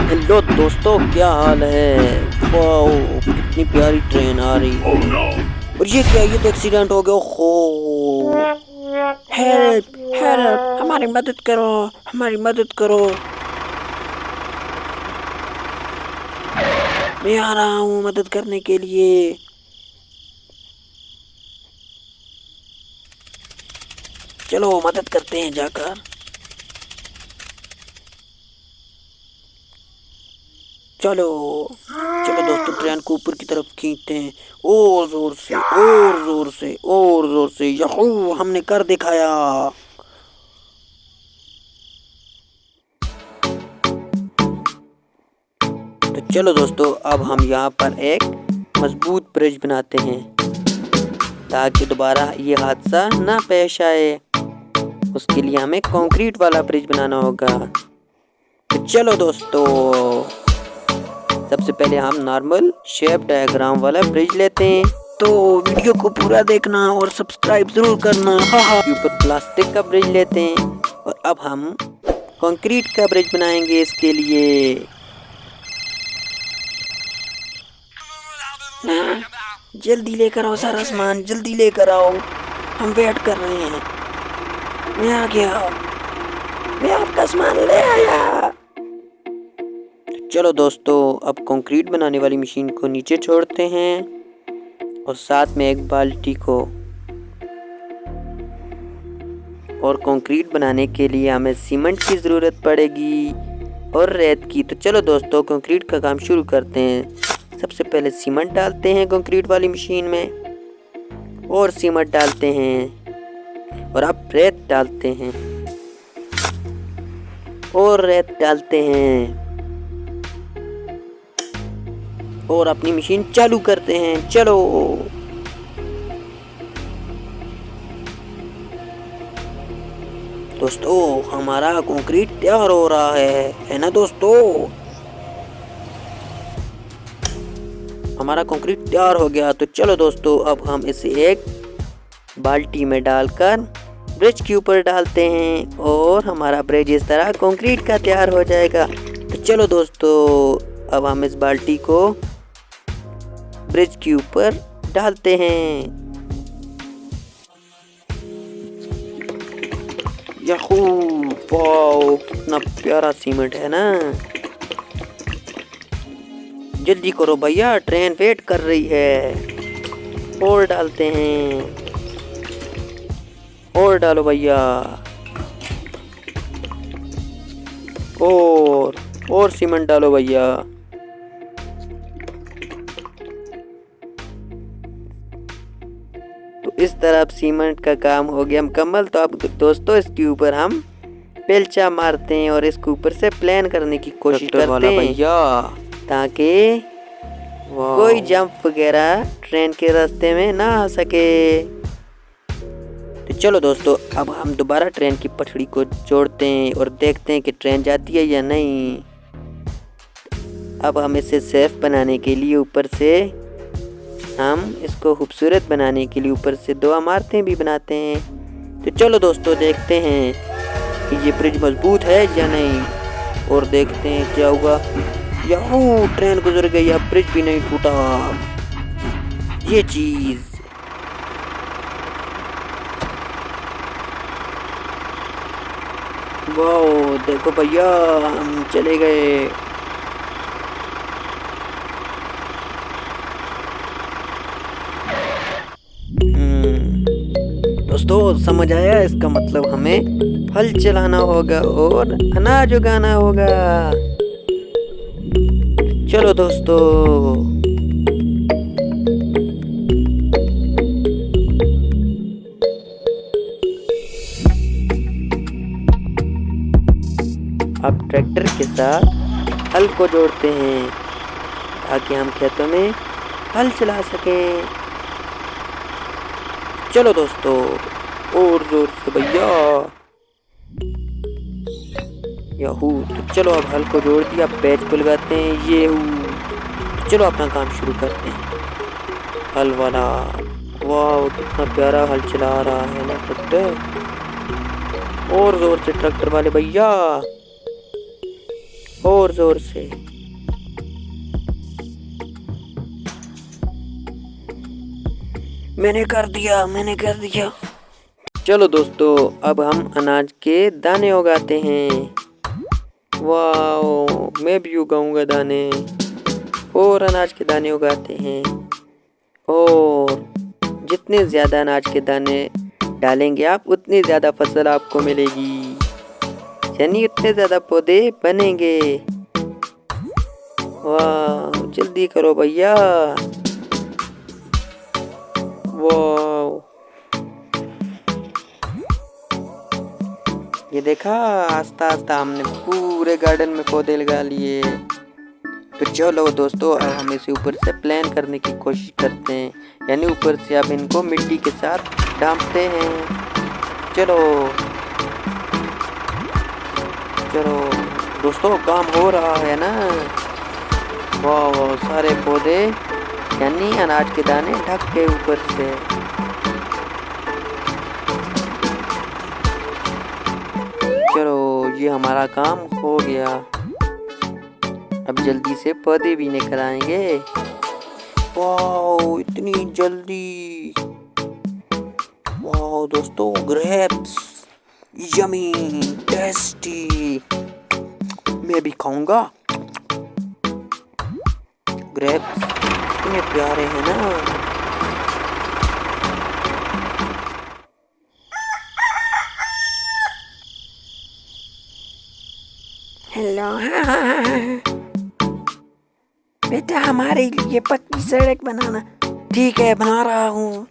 Hello दोस्तों, क्या हाल है। वाओ, कितनी प्यारी ट्रेन आ रही है। और ये क्या, ये तो एक्सीडेंट हो गया। हो, हेल्प हेल्प, हमारी मदद करो, हमारी मदद करो। मैं आ रहा हूँ मदद करने के लिए। चलो मदद करते हैं जाकर। चलो चलो दोस्तों, ट्रेन को ऊपर की तरफ खींचते हैं। और जोर से, और जोर से, और जोर से। यहू, हमने कर दिखाया। तो चलो दोस्तों, अब हम यहाँ पर एक मजबूत ब्रिज बनाते हैं ताकि दोबारा ये हादसा ना पेश आए। उसके लिए हमें कंक्रीट वाला ब्रिज बनाना होगा। तो चलो दोस्तों, सबसे पहले हम नॉर्मल शेप डायग्राम वाला ब्रिज लेते हैं। तो वीडियो को पूरा देखना और सब्सक्राइब जरूर करना। के ऊपर प्लास्टिक का ब्रिज लेते हैं और अब हम कंक्रीट का ब्रिज बनाएंगे इसके लिए। जल्दी लेकर आओ सारा सामान, जल्दी लेकर आओ, हम वेट कर रहे हैं। मैं आ गया, मैं आपका सामान ले आया। चलो दोस्तों, अब कंक्रीट बनाने वाली मशीन को नीचे छोड़ते हैं और साथ में एक बाल्टी को। और कंक्रीट बनाने के लिए हमें सीमेंट की ज़रूरत पड़ेगी और रेत की। तो चलो दोस्तों, कंक्रीट का काम शुरू करते हैं। सबसे पहले सीमेंट डालते हैं कंक्रीट वाली मशीन में, और सीमेंट डालते हैं, और अब रेत डालते हैं, और रेत डालते हैं, और अपनी मशीन चालू करते हैं। चलो दोस्तों, हमारा कंक्रीट तैयार हो रहा है ना दोस्तों। हमारा कंक्रीट तैयार हो गया। तो चलो दोस्तों, अब हम इसे एक बाल्टी में डालकर ब्रिज के ऊपर डालते हैं और हमारा ब्रिज इस तरह कंक्रीट का तैयार हो जाएगा। तो चलो दोस्तों, अब हम इस बाल्टी को ब्रिज के ऊपर डालते हैं। याहू, वाओ, कितना प्यारा सीमेंट है ना। जल्दी करो भैया, ट्रेन वेट कर रही है। और डालते हैं, और डालो भैया, और सीमेंट डालो भैया। तो इस तरह सीमेंट का काम हो गया मुकम्मल। तो अब दोस्तों, इसके ऊपर हम पेलचा मारते हैं और इसके ऊपर से प्लान करने की कोशिश करते हैं भैया, ताकि कोई जंप वगैरह ट्रेन के रास्ते में ना आ सके। तो चलो दोस्तों, अब हम दोबारा ट्रेन की पटरी को जोड़ते हैं और देखते हैं कि ट्रेन जाती है या नहीं। अब हम इसे सेफ बनाने के लिए ऊपर से, हम इसको खूबसूरत बनाने के लिए ऊपर से दो इमारतें भी बनाते हैं। तो चलो दोस्तों, देखते हैं कि ये ब्रिज मजबूत है या नहीं, और देखते हैं क्या होगा। याहू, ट्रेन गुजर गई, अब ब्रिज भी नहीं टूटा। ये चीज, वाओ, देखो भैया, हम चले गए। दोस्तों, समझ आया? इसका मतलब हमें हल चलाना होगा और अनाज उगाना होगा। चलो दोस्तों, अब ट्रैक्टर के साथ हल को जोड़ते हैं ताकि हम खेतों में हल चला सकें। चलो दोस्तों, और जोर से भैया। याहू, तो चलो अब हल को जोड़ दिया, पैच को लगाते हैं। ये तो चलो अपना काम शुरू करते हैं। हल वाला, वाह, कितना प्यारा हल चला रहा है ना ट्रैक्टर। और जोर से ट्रैक्टर वाले भैया। और जोर से। मैंने कर दिया। चलो दोस्तों, अब हम अनाज के दाने उगाते हैं। वाह, मैं भी उगाऊंगा दाने। और अनाज के दाने उगाते हैं। और जितने ज़्यादा अनाज के दाने डालेंगे आप, उतनी ज़्यादा फसल आपको मिलेगी, यानी उतने ज़्यादा पौधे बनेंगे। वाह, जल्दी करो भैया। वाह, ये देखा, आस्ता आस्ता हमने पूरे गार्डन में पौधे लगा लिए। तो चलो दोस्तों, अब हम इसे ऊपर से प्लान करने की कोशिश करते हैं, यानी ऊपर से अब इनको मिट्टी के साथ डांपते हैं। चलो दोस्तों, काम हो रहा है ना। वाह, सारे पौधे यानी अनाज के दाने ढक के ऊपर से। चलो, ये हमारा काम हो गया। अब जल्दी से पौधे भी निकल आएंगे। वाह, इतनी जल्दी। वाह दोस्तों, ग्रेप्स यमी टेस्टी। मैं भी खाऊंगा। ग्रेप्स इतने प्यारे हैं ना। हेलो बेटा, हमारे लिए पक्की सड़क बनाना। ठीक है, बना रहा हूँ।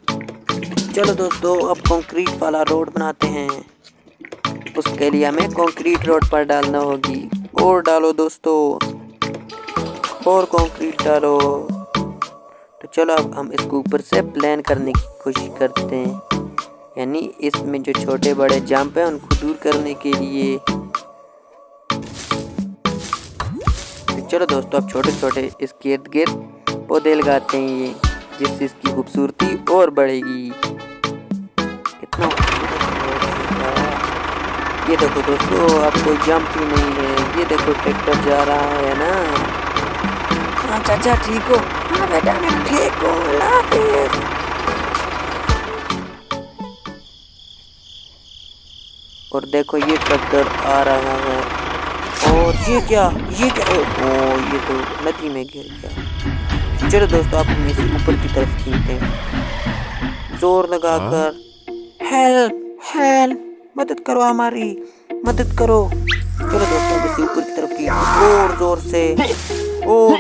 चलो दोस्तों, अब कंक्रीट वाला रोड बनाते हैं। उसके लिए हमें कंक्रीट रोड पर डालना होगी। और डालो दोस्तों, और कंक्रीट डालो। तो चलो, अब हम इसको ऊपर से प्लान करने की कोशिश करते हैं, यानी इसमें जो छोटे बड़े जंप हैं उनको दूर करने के लिए। चलो दोस्तों, अब छोटे छोटे इसके इर्द गिर्द पौधे लगाते हैं, ये जिससे इसकी खूबसूरती और बढ़ेगी। कितना ये देखो दोस्तों, अब कोई जंप ही नहीं है। ये देखो, ट्रैक्टर जा रहा है ना। हाँ चाचा, ठीक हो? हाँ बेटा, मैं ठीक हूँ। अल्लाह हाफिज़। और देखो, ये ट्रैक्टर आ रहा है। और ये क्या ओ, ये तो नदी में गिर गया। चलो दोस्तों, आप हम इसे ऊपर की तरफ खींचते हैं जोर लगाकर। हेल्प, मदद करो, हमारी मदद करो। चलो दोस्तों, इसे ऊपर की तरफ खींचते और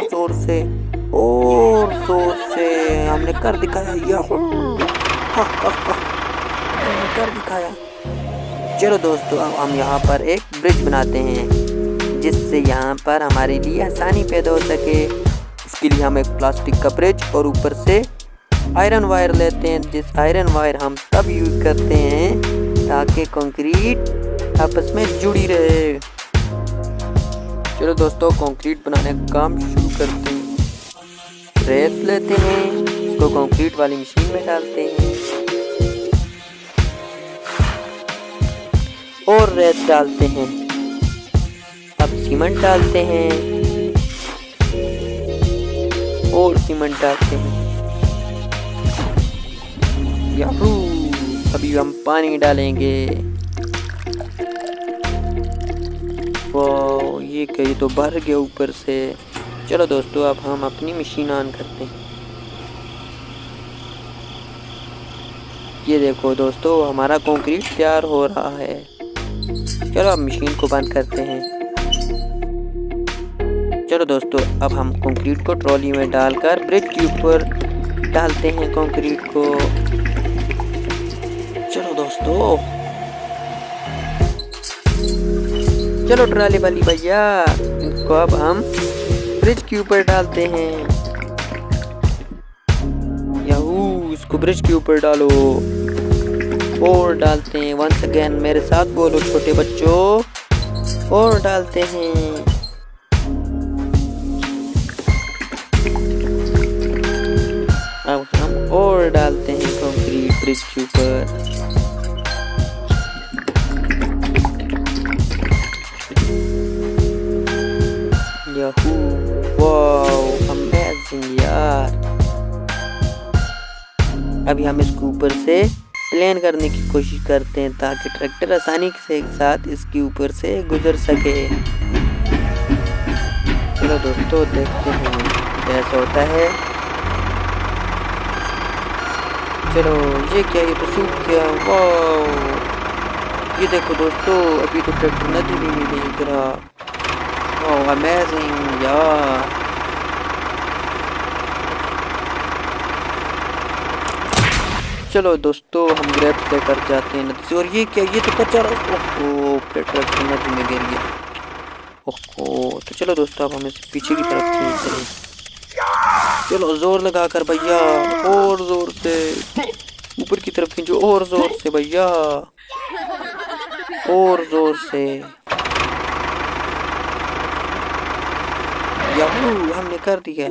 जोर से हमने कर दिखाया। कर दिखाया। चलो दोस्तों, अब हम यहाँ पर एक ब्रिज बनाते हैं, जिससे यहाँ पर हमारे लिए आसानी पैदा हो सके। इसके लिए हम एक प्लास्टिक का ब्रिज और ऊपर से आयरन वायर लेते हैं। जिस आयरन वायर हम तब यूज़ करते हैं ताकि कंक्रीट आपस में जुड़ी रहे। चलो दोस्तों, कंक्रीट बनाने का काम शुरू करते हैं। रेत लेते हैं, इसको कंक्रीट वाली मशीन में डालते हैं और रेत डालते हैं। अब सीमेंट डालते हैं और सीमेंट डालते हैं। याहू, अभी हम पानी डालेंगे। वाह, ये कहीं तो भर गया ऊपर से। चलो दोस्तों, अब हम अपनी मशीन ऑन करते हैं। ये देखो दोस्तों, हमारा कंक्रीट तैयार हो रहा है। चलो, अब मशीन को बंद करते हैं। चलो दोस्तों, अब हम कंक्रीट को ट्रॉली में डालकर ब्रिज के ऊपर डालते हैं कंक्रीट को। चलो दोस्तों, चलो ट्रॉली वाली भैया, इनको अब हम ब्रिज के ऊपर डालते हैं। याहू, इसको ब्रिज के ऊपर डालो और डालते हैं। वंस अगेन मेरे साथ बोलो छोटे बच्चों, और डालते हैं। अब हम और डालते हैं कंक्रीट ब्रिज के ऊपर। याहू, वाओ अमेजिंग यार। अभी हम इसको ऊपर से प्लेन करने की कोशिश करते हैं ताकि ट्रैक्टर आसानी से साथ इसके ऊपर से गुजर सके। चलो दोस्तों देखते हैं कैसा होता है। चलो ये क्या, ये तो सूख गया। वाओ ये देखो दोस्तों, अभी तो ट्रैक्टर नदी में नहीं दिख रहा। वाओ अमेजिंग यार। चलो दोस्तों हम ग्रेप्स लेकर जाते हैं नदी से। और ये क्या, ये तो कच्चा रास्ता। ओहो ट्रैक्टर नदी में गिर गया। ओहो तो चलो दोस्तों अब हम इसे पीछे की तरफ खींच चले। चलो जोर लगा कर भैया, और जोर से ऊपर की तरफ खींचो, और जोर से भैया, और जोर से। याहू हमने कर दिया।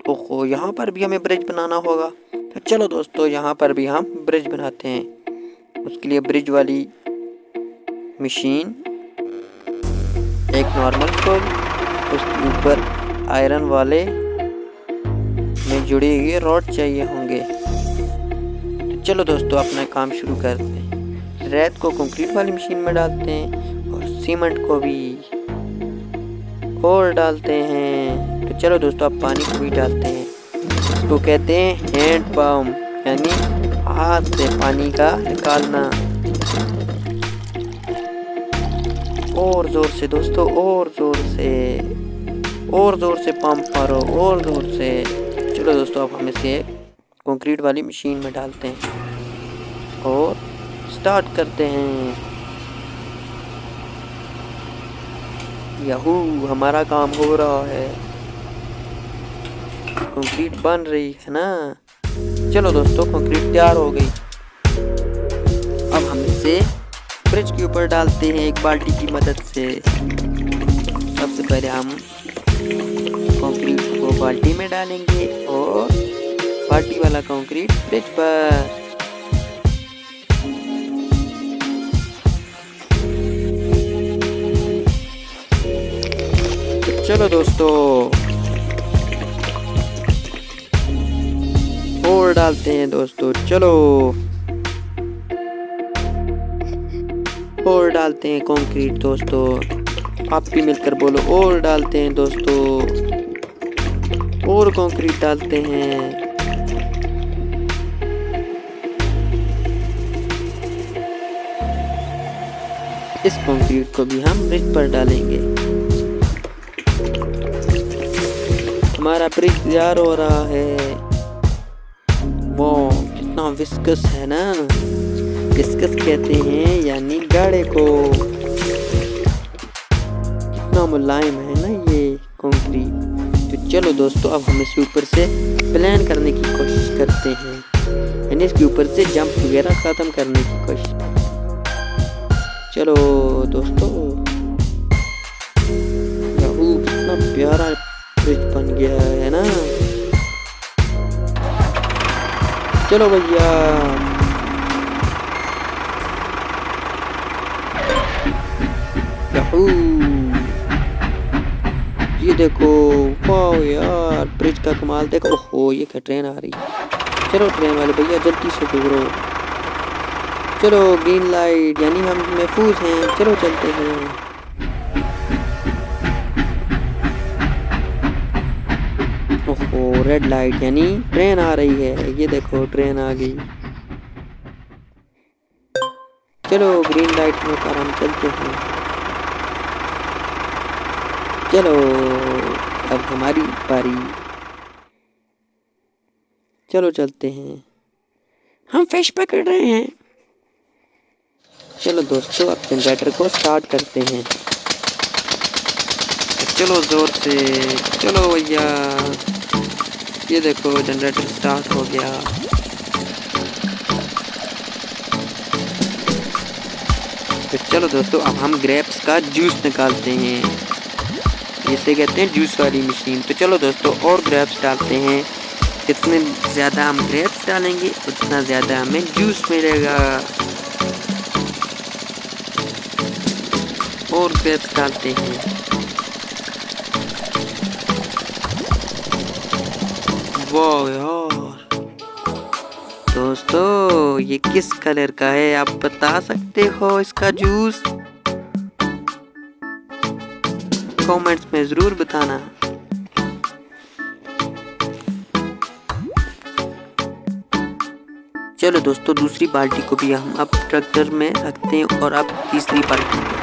ओहो यहाँ पर भी हमें ब्रिज बनाना होगा। तो चलो दोस्तों यहाँ पर भी हम ब्रिज बनाते हैं। उसके लिए ब्रिज वाली मशीन, एक नॉर्मल पुल, उसके ऊपर आयरन वाले में जुड़े हुए रॉड चाहिए होंगे। तो चलो दोस्तों अपना काम शुरू करते हैं। रेत को कंक्रीट वाली मशीन में डालते हैं और सीमेंट को भी और डालते हैं। तो चलो दोस्तों अब पानी को भी डालते हैं। इसको कहते हैं हैंड पंप, यानी हाथ से पानी का निकालना। और जोर से दोस्तों, और जोर से, और जोर से पंप मारो, और जोर से। चलो दोस्तों अब हम इसे कंक्रीट वाली मशीन में डालते हैं और स्टार्ट करते हैं। याहू हमारा काम हो रहा है, कंक्रीट बन रही है ना। चलो दोस्तों कंक्रीट तैयार हो गई। अब हम इसे ब्रिज के ऊपर डालते हैं एक बाल्टी की मदद से। सबसे पहले हम कंक्रीट को बाल्टी में डालेंगे और बाल्टी वाला कंक्रीट ब्रिज पर। चलो दोस्तों और डालते हैं दोस्तों। चलो और डालते हैं कंक्रीट दोस्तों। आप भी मिलकर बोलो, और डालते हैं दोस्तों, और कंक्रीट डालते हैं। इस कंक्रीट को भी हम ब्रिज पर डालेंगे। हमारा ब्रिज तैयार हो रहा है। वो कितना विस्कस है ना, विस्कस कहते हैं यानी गाढ़े को। कितना मुलायम है ना ये कंक्रीट। तो चलो दोस्तों अब हम इसके ऊपर से प्लान करने की कोशिश करते हैं, यानी इसके ऊपर से जंप वगैरह खत्म करने की कोशिश। चलो दोस्तों, याहू कितना प्यारा ब्रिज बन गया है ना। चलो भैया, याहू ये देखो, वाह यार ब्रिज का कमाल देखो। ओहो ये क्या, ट्रेन आ रही है। चलो ट्रेन वाले भैया जल्दी से गुजरो। चलो ग्रीन लाइट, यानी हम महफूज हैं। चलो चलते हैं। ओहो रेड लाइट, यानी ट्रेन आ रही है। ये देखो ट्रेन आ गई। चलो ग्रीन लाइट में होकर हम चलते हैं। चलो अब हमारी बारी। चलो चलते हैं, हम फिश पकड़ रहे हैं। चलो दोस्तों अब जनरेटर को स्टार्ट करते हैं। चलो जोर से, चलो भैया। ये देखो जनरेटर स्टार्ट हो गया। तो चलो दोस्तों अब हम ग्रेप्स का जूस निकालते हैं। इसे कहते हैं जूस वाली मशीन। तो चलो दोस्तों और ग्रेप्स डालते हैं। जितने ज़्यादा हम ग्रेप्स डालेंगे उतना ज़्यादा हमें जूस मिलेगा। और ग्रेप्स डालते हैं। वाह यार दोस्तों, ये किस कलर का है आप बता सकते हो इसका जूस? कमेंट्स में जरूर बताना। चलो दोस्तों, दूसरी बाल्टी को भी हम अब ट्रैक्टर में रखते हैं और अब तीसरी बाल्टी में।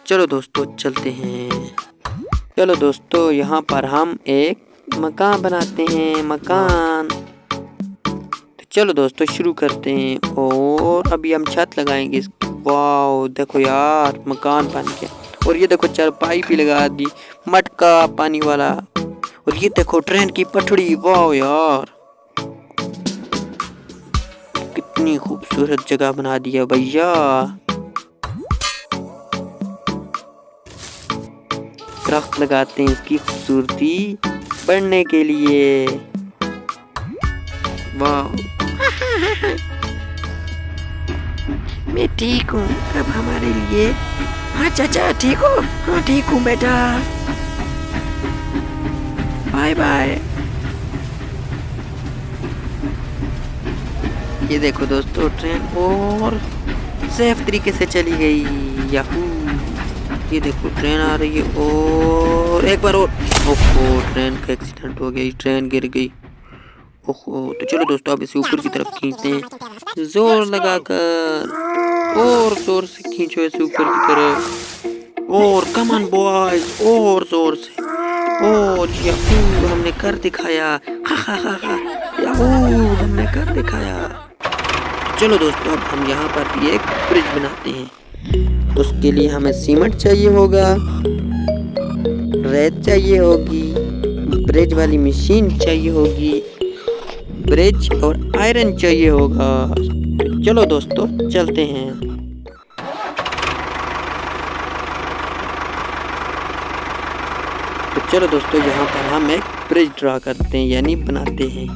चलो दोस्तों चलते हैं। चलो दोस्तों, यहाँ पर हम एक मकान बनाते हैं। मकान तो चलो दोस्तों शुरू करते हैं और अभी हम छत लगाएंगे। वाह देखो यार, मकान बन गया। और ये देखो चारपाई भी लगा दी, मटका पानी वाला। और ये देखो ट्रेन की पटड़ी। वाह यार, कितनी खूबसूरत जगह बना दिया भैया। दरख्त लगाते हैं इसकी खूबसूरती बढ़ने के लिए। वाह मैं ठीक हूँ अब हमारे लिए। हाँ चाचा ठीक हो? हाँ ठीक हूँ बेटा, बाय बाय। ये देखो दोस्तों, ट्रेन और सेफ तरीके से चली गई। याहू, ये देखो ट्रेन आ रही है और एक बार और। ओहो, ट्रेन का एक्सीडेंट हो गया, ट्रेन गिर गई। ओहो, तो चलो दोस्तों अब इसे ऊपर की तरफ खींचते हैं जोर लगाकर। और जोर से खींचो इसे ऊपर की तरफ। और कम ऑन बॉयज, और जोर से। और याहू, हमने कर दिखाया। हा हा हा हा, याहू, हमने कर दिखाया। चलो दोस्तों, अब हम यहाँ पर भी एक ब्रिज बनाते हैं। तो उसके लिए हमें सीमेंट चाहिए होगा, रेत चाहिए होगी, ब्रिज वाली मशीन चाहिए होगी, ब्रिज और आयरन चाहिए होगा। चलो दोस्तों चलते हैं। तो चलो दोस्तों, यहाँ पर हम एक ब्रिज ड्रा करते हैं, यानी बनाते हैं।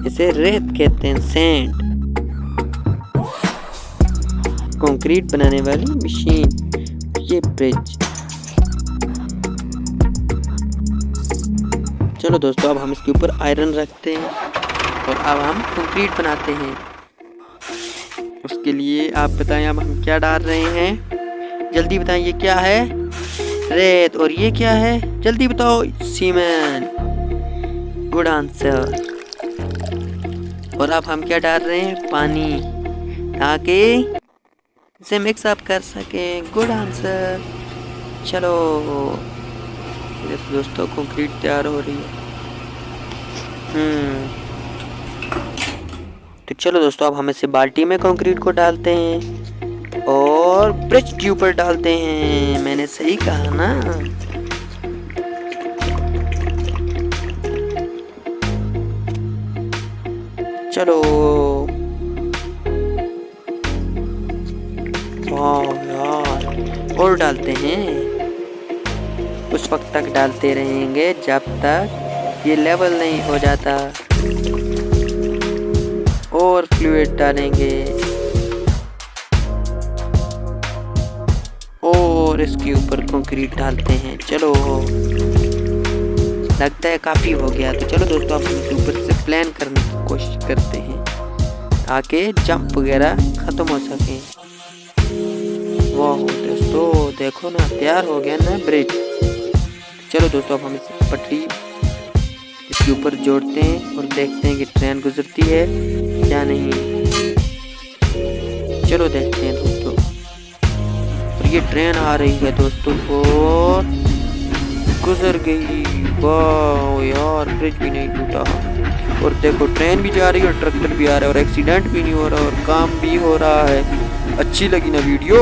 इसे रेत कहते हैं, सैंड। कंक्रीट बनाने वाली मशीन, ये ब्रिज। चलो दोस्तों, अब हम इसके ऊपर आयरन रखते हैं और अब हम कंक्रीट बनाते हैं। उसके लिए आप बताएं अब हम क्या डाल रहे हैं? जल्दी बताएं, ये क्या है? रेत। और ये क्या है? जल्दी बताओ। सीमेंट। Good answer. और अब हम क्या डाल रहे हैं? पानी, ताकि इसे मिक्स अप कर सकें। Good answer. चलो दोस्तों, कंक्रीट तैयार हो रही है। तो चलो दोस्तों, अब हम इसे बाल्टी में कंक्रीट को डालते हैं और ब्रिज के ऊपर डालते हैं। मैंने सही कहा ना? चलो। वाह यार, और डालते हैं। उस वक्त तक डालते रहेंगे जब तक ये लेवल नहीं हो जाता। और फ्लूइड डालेंगे और इसके ऊपर कंक्रीट डालते हैं। चलो, लगता है काफ़ी हो गया। तो चलो दोस्तों, अब हम ऊपर से प्लान करने की कोशिश करते हैं ताकि जंप वगैरह ख़त्म हो सके। वाह दोस्तों, देखो ना, तैयार हो गया ना ब्रिज। चलो दोस्तों, अब हम इस पटरी इसके ऊपर जोड़ते हैं और देखते हैं कि ट्रेन गुजरती है या नहीं। चलो देखते हैं दोस्तों। और ये ट्रेन आ रही है दोस्तों और गुजर गई। वाह यार, ब्रिज भी नहीं टूटा। और देखो, ट्रेन भी जा रही है और ट्रैक्टर भी आ रहा है और एक्सीडेंट भी नहीं हो रहा और काम भी हो रहा है। अच्छी लगी ना वीडियो?